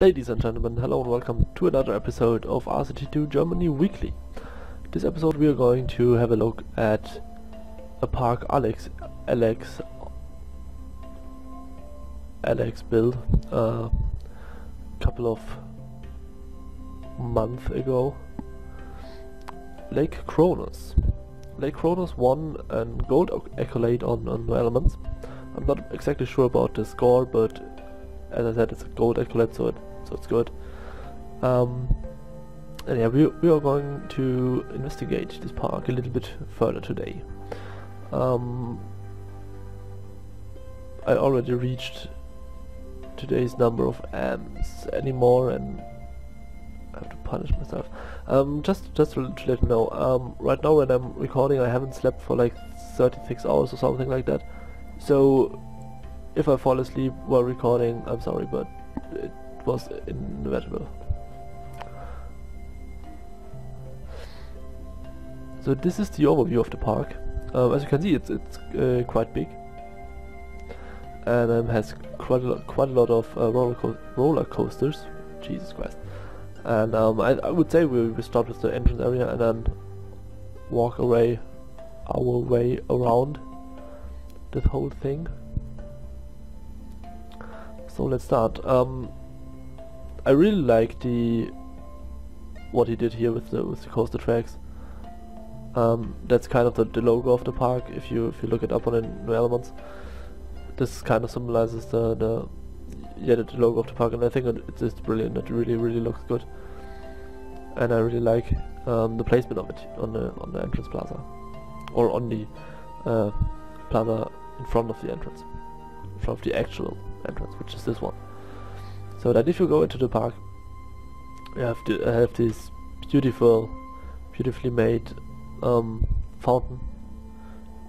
Ladies and gentlemen, hello and welcome to another episode of RcT2Germany Weekly. This episode we are going to have a look at a park Alex built a couple of months ago. Lake Chronus. Lake Chronus won a gold accolade on No Elements. I'm not exactly sure about the score, but as I said, it's a gold accolade, so it's good. And yeah, we are going to investigate this park a little bit further today. I already reached today's number of amps anymore, and I have to punish myself. Just to let you know, right now when I'm recording, I haven't slept for like 36 hours or something like that. So if I fall asleep while recording, I'm sorry, but it was inevitable. So this is the overview of the park. As you can see, it's quite big, and has quite a lot of roller coasters. Jesus Christ! And I would say we start with the entrance area and then walk our way around this whole thing. So let's start. I really like what he did here with the coaster tracks. That's kind of the logo of the park. If you look it up on the No Elements, this kind of symbolizes the logo of the park, and I think it's brilliant. It really looks good, and I really like the placement of it on the entrance plaza, or on the plaza in front of the entrance, in front of the actual entrance, which is this one. So that if you go into the park, you have this beautifully made fountain.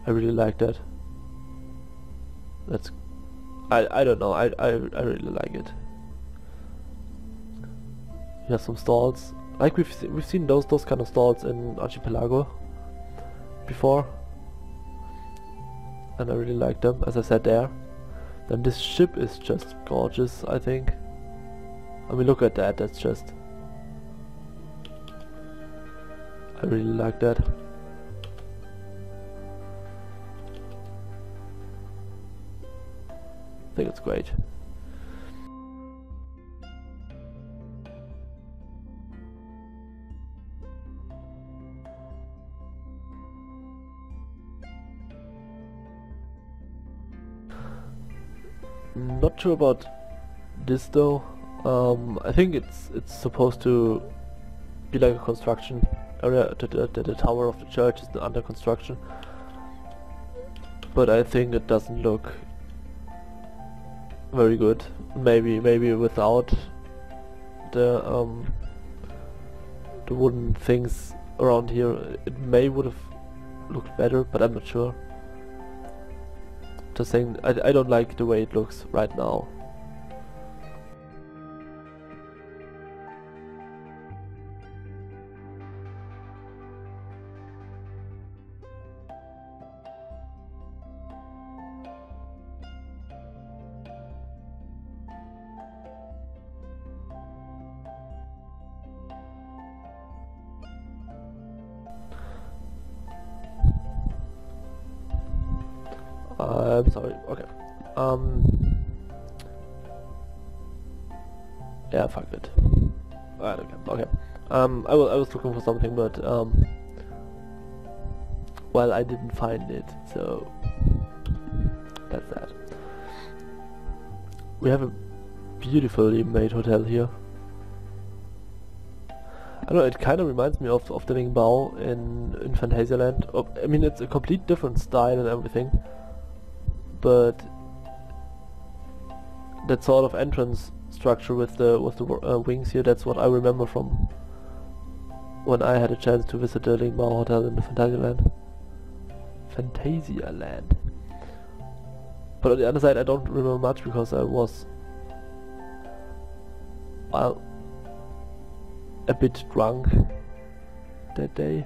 I really like that. That's I don't know, I really like it. You have some stalls, like we've seen those kind of stalls in Archipelago before, and I really like them, as I said there. Then this ship is just gorgeous, I think. I mean, look at that, that's just... I really like that. I think it's great. Not sure about this though. I think it's supposed to be like a construction area. The tower of the church is under construction, but I think it doesn't look very good. Maybe without the wooden things around here, it would have looked better, but I'm not sure. Just saying, I don't like the way it looks right now. I'm sorry, okay. Yeah, fuck it. I don't care. Okay. I was looking for something, but well, I didn't find it, so that's that. We have a beautifully made hotel here. I don't know, it kind of reminds me of the Lingbao in Phantasialand. I mean, it's a complete different style and everything, but that sort of entrance structure with the wings here, that's what I remember from when I had a chance to visit the Lingbao Hotel in the Phantasialand. But on the other side, I don't remember much because I was, well, a bit drunk that day.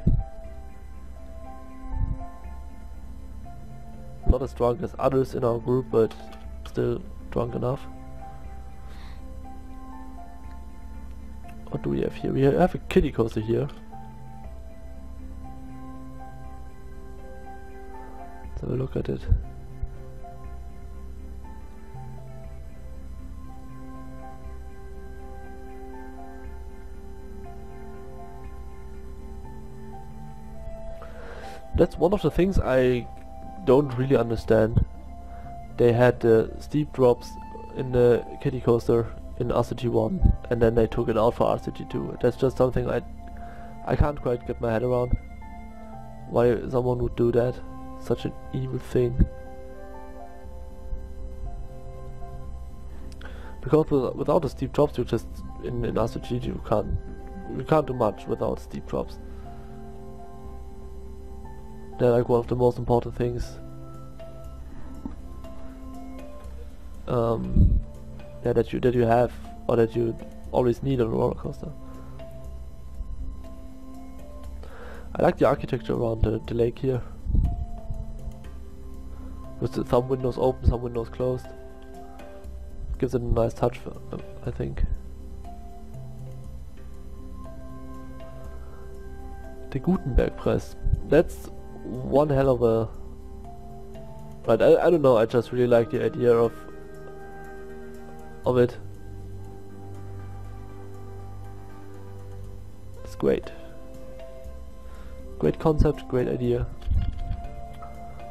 Not as drunk as others in our group, but still drunk enough. What do we have here? We have a kiddie coaster here. Let's have a look at it. That's one of the things I don't really understand. They had the steep drops in the kiddie coaster in RcT1 and then they took it out for RcT2. That's just something I can't quite get my head around. Why someone would do that? Such an evil thing. Because without the steep drops, you just in RcT2 you can't do much without steep drops. They're like one of the most important things. Yeah, that you have, or that you always need on a roller coaster. I like the architecture around the lake here, with some windows open, some windows closed. Gives it a nice touch, I think. The Gutenberg press. That's one hell of a... Right, I don't know, I just really like the idea of it. It's great. Great concept, great idea.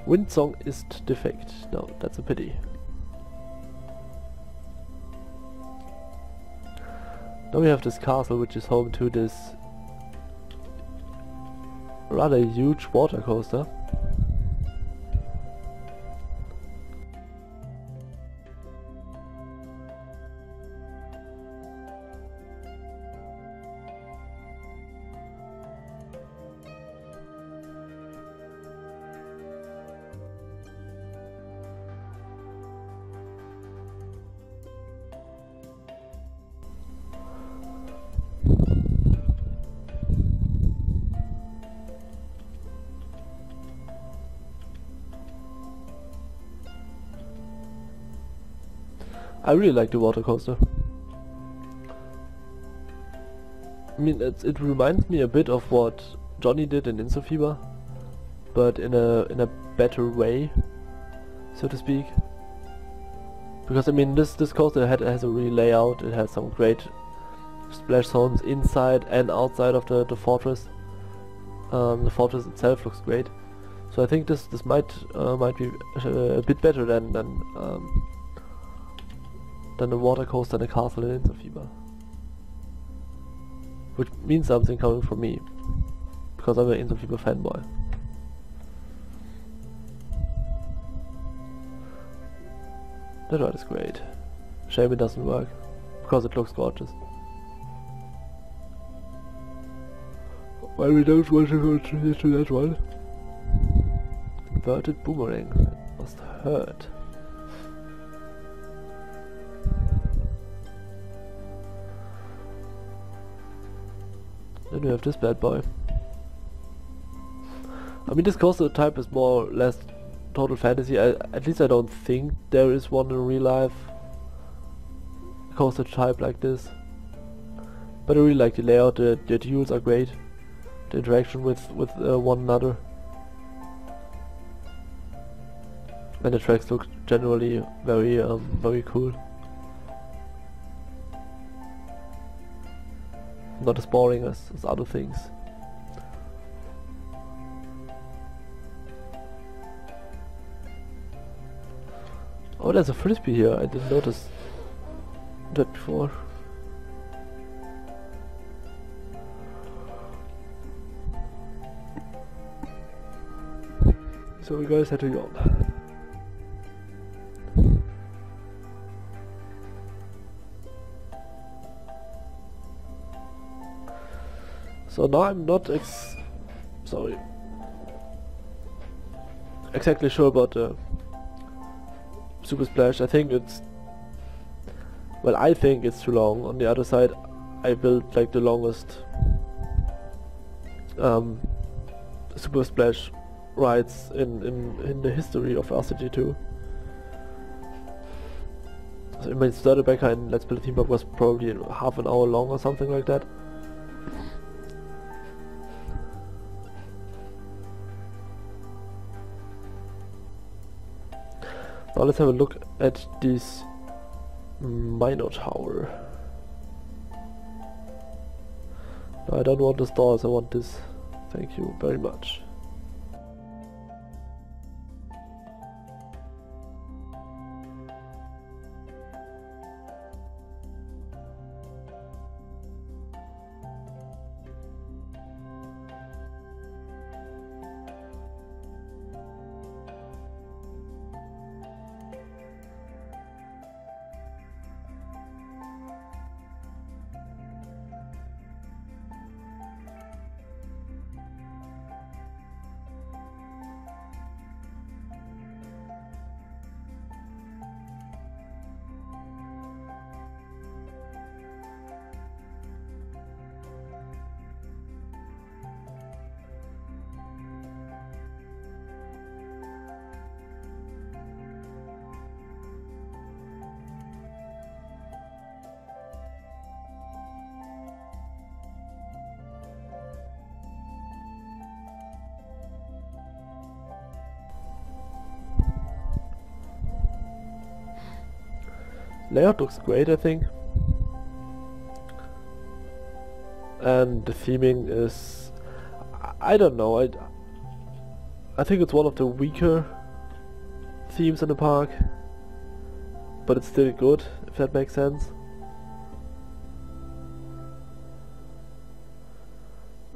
Wind song is defect. No, that's a pity. Now we have this castle which is home to this rather huge water coaster. I really like the water coaster. I mean, it reminds me a bit of what Johnny did in Insofiba, but in a better way, so to speak. Because I mean, this coaster has a real layout. It has some great splash zones inside and outside of the fortress. The fortress itself looks great, so I think this might be a bit better than the water coaster and the castle in Insofiba. Which means something coming from me, because I'm an Insofiba fanboy. That ride is great. Shame it doesn't work, because it looks gorgeous. Well, we don't want to go to that one. Inverted boomerang. That must hurt. Then we have this bad boy. I mean, this coaster type is more or less total fantasy. At least I don't think there is one in real life coaster type like this. But I really like the layout. The duels are great. The interaction with one another. And the tracks look generally very cool. Not as boring as other things. Oh, there's a frisbee here. I didn't notice that before. So we guys had to yawn. So now I'm not exactly sure about the Super Splash. I think it's too long. On the other side, I built like the longest Super Splash rides in the history of RcT2. I mean, Störtebeker in Let's Build a Theme Park was probably half an hour long or something like that. Now let's have a look at this Minotaur. No, I don't want the stars, I want this. Thank you very much. Layout looks great, I think. And the theming is... I don't know, I think it's one of the weaker themes in the park. But it's still good, if that makes sense.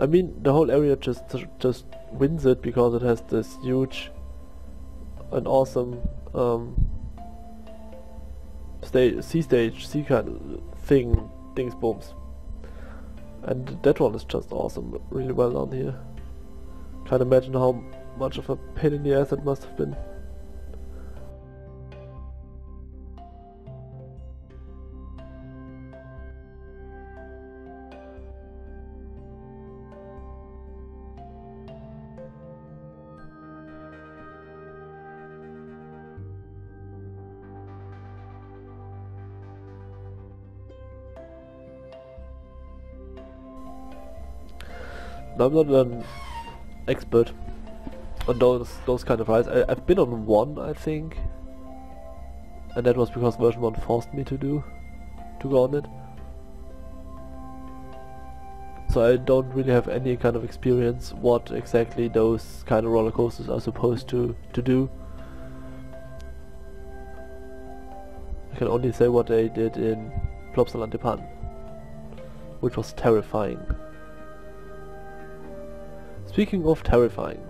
I mean, the whole area just wins it because it has this huge and awesome sea kind of things booms. And that one is just awesome, really well done here. Can't imagine how much of a pain in the ass it must have been. Now, I'm not an expert on those kind of rides. I've been on one, I think, and that was because version 1 forced me to go on it. So I don't really have any kind of experience what exactly those kind of roller coasters are supposed to do. I can only say what they did in Plopsaland Japan, which was terrifying. Speaking of terrifying,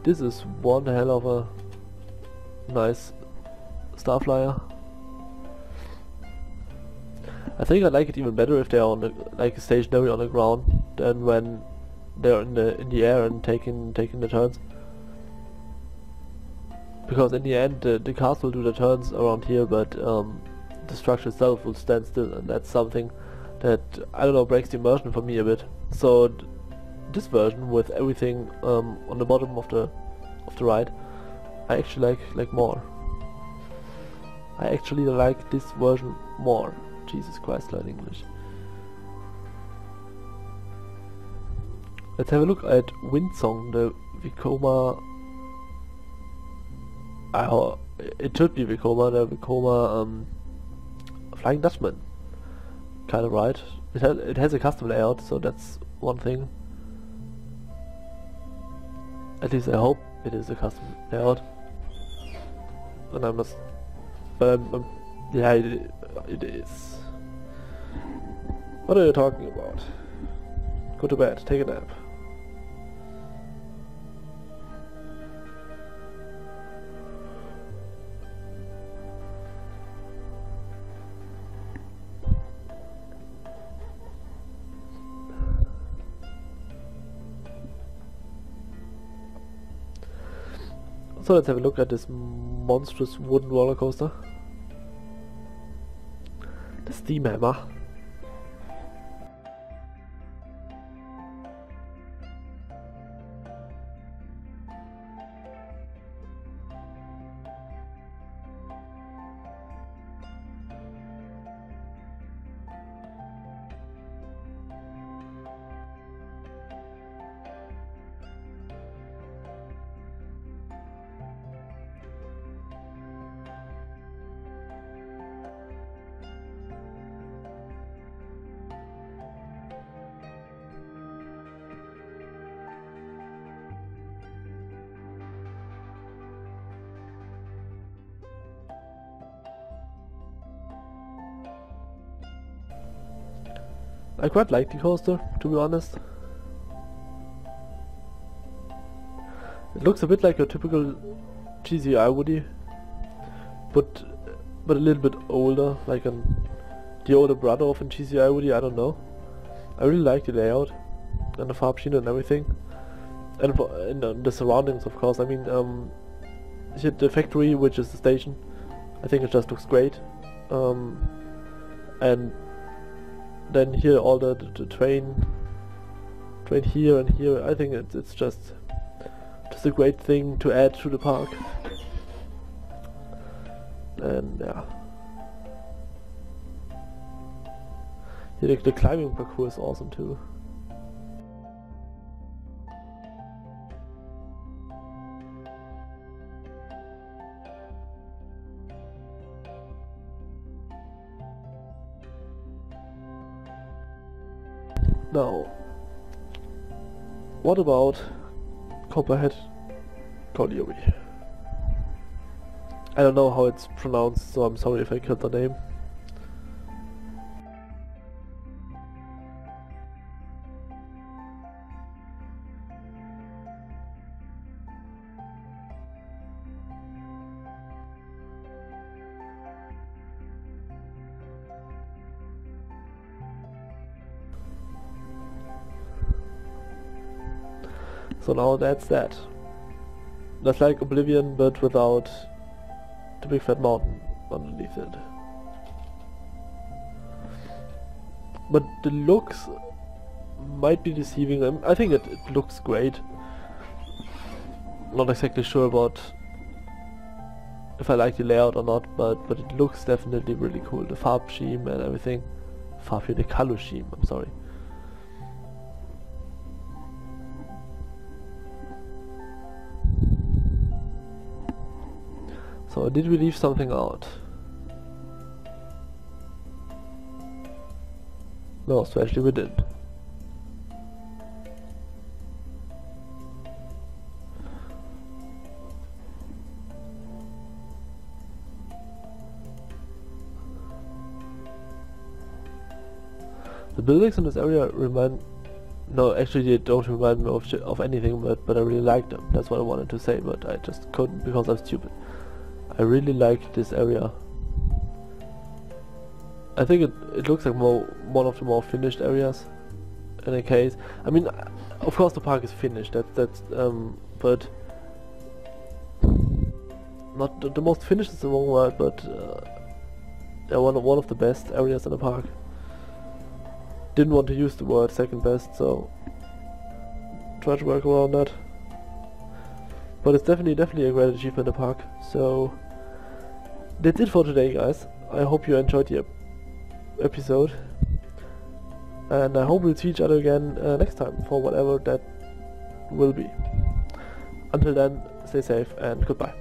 this is one hell of a nice Starflyer. I think I like it even better if they are on like stationary on the ground than when they're in the air and taking the turns. Because in the end the cars will do the turns around here, but the structure itself will stand still, and that's something that, I don't know, breaks the immersion for me a bit. So this version with everything on the bottom of the ride, I actually like more. I actually like this version more. Jesus Christ, learn English. Let's have a look at Windsong, the Vekoma. It should be Vekoma, the Vekoma Flying Dutchman kind of ride. It has a custom layout, so that's one thing. At least I hope it is a custom layout. And I must... But yeah, it is. What are you talking about? Go to bed, take a nap. So let's have a look at this monstrous wooden roller coaster. The Steam Hammer. I quite like the coaster, to be honest. It looks a bit like a typical GCI Woody, but a little bit older, like the older brother of a GCI Woody. I don't know. I really like the layout and the Farbschiene and everything, and the surroundings, of course. I mean, here the factory, which is the station, I think it just looks great, and then here all the train here and here. I think it's just a great thing to add to the park. And yeah, the climbing parkour is awesome too. Now, what about Copperhead Colliery? I don't know how it's pronounced, so I'm sorry if I killed the name. So now that's that. That's like Oblivion, but without the big fat mountain underneath it. But the looks might be deceiving. I think it looks great. Not exactly sure about if I like the layout or not, but it looks definitely really cool. The Farbschiene and everything. The color scheme, I'm sorry. So did we leave something out? No, especially we didn't. The buildings in this area no, actually they don't remind me of anything, but I really like them. That's what I wanted to say, but I just couldn't because I'm stupid. I really like this area. I think it looks like one of the more finished areas in a case. I mean, of course the park is finished, but not the most finished is the wrong word, but yeah, one of the best areas in the park. Didn't want to use the word second best, so try to work around that. But it's definitely a great achievement in the park. So that's it for today, guys. I hope you enjoyed the episode, and I hope we'll see each other again next time for whatever that will be. Until then, stay safe and goodbye.